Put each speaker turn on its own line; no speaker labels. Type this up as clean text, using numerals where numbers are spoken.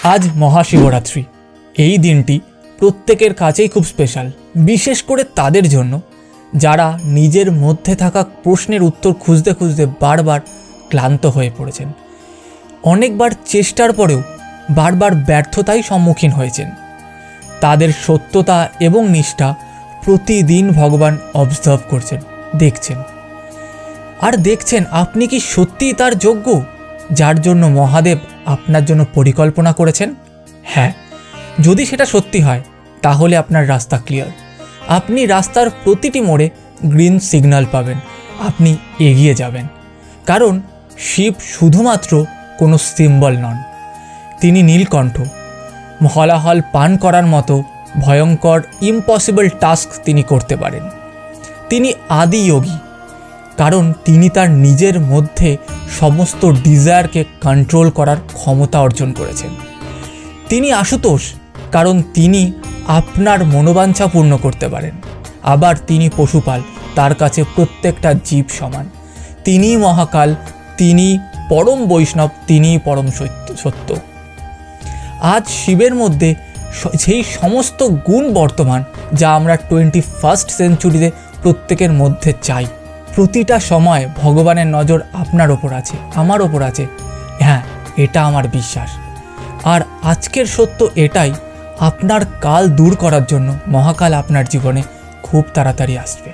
আজ মহাশিবরাত্রি। এই দিনটি প্রত্যেকের কাছেই খুব স্পেশাল, বিশেষ করে তাদের জন্য যারা নিজের মধ্যে থাকা প্রশ্নের উত্তর খুঁজতে খুঁজতে বারবার ক্লান্ত হয়ে পড়েছেন। অনেকবার চেষ্টার পরেও বারবার ব্যর্থতায় সম্মুখীন হয়েছেন। তাদের সত্যতা এবং নিষ্ঠা প্রতিদিন ভগবান অবজার্ভ করছেন, দেখছেন আর দেখছেন আপনি কি সত্যিই তার যোগ্য, যার জন্য মহাদেব আপনার জন্য পরিকল্পনা করেছেন। হ্যাঁ, যদি সেটা সত্যি হয় তাহলে আপনার রাস্তা ক্লিয়ার। আপনি রাস্তার প্রতিটি মোড়ে গ্রিন সিগন্যাল পাবেন, আপনি এগিয়ে যাবেন। কারণ শিব শুধুমাত্র কোনো সিম্বল নন, তিনি নীলকণ্ঠ। হলাহল পান করার মতো ভয়ঙ্কর ইম্পসিবল টাস্ক তিনি করতে পারেন। তিনি আদি যোগী, কারণ তিনি তার নিজের মধ্যে সমস্ত ডিজায়ারকে কন্ট্রোল করার ক্ষমতা অর্জন করেছেন। তিনি আশুতোষ, কারণ তিনি আপনার মনোবাঞ্ছা পূর্ণ করতে পারেন। আবার তিনি পশুপাল, তার কাছে প্রত্যেকটা জীব সমান। তিনিই মহাকাল, তিনি পরম বৈষ্ণব, তিনিই পরম সত্য। আজ শিবের মধ্যে সেই সমস্ত গুণ বর্তমান যা আমরা 21st সেঞ্চুরিতে প্রত্যেকের মধ্যে চাই। প্রতিটা সময় ভগবানের নজর আপনার ওপর আছে, আমার ওপর আছে। হ্যাঁ, এটা আমার বিশ্বাস। আর আজকের সত্য এটাই, আপনার কাল দূর করার জন্য মহাকাল আপনার জীবনে খুব তাড়াতাড়ি আসবে।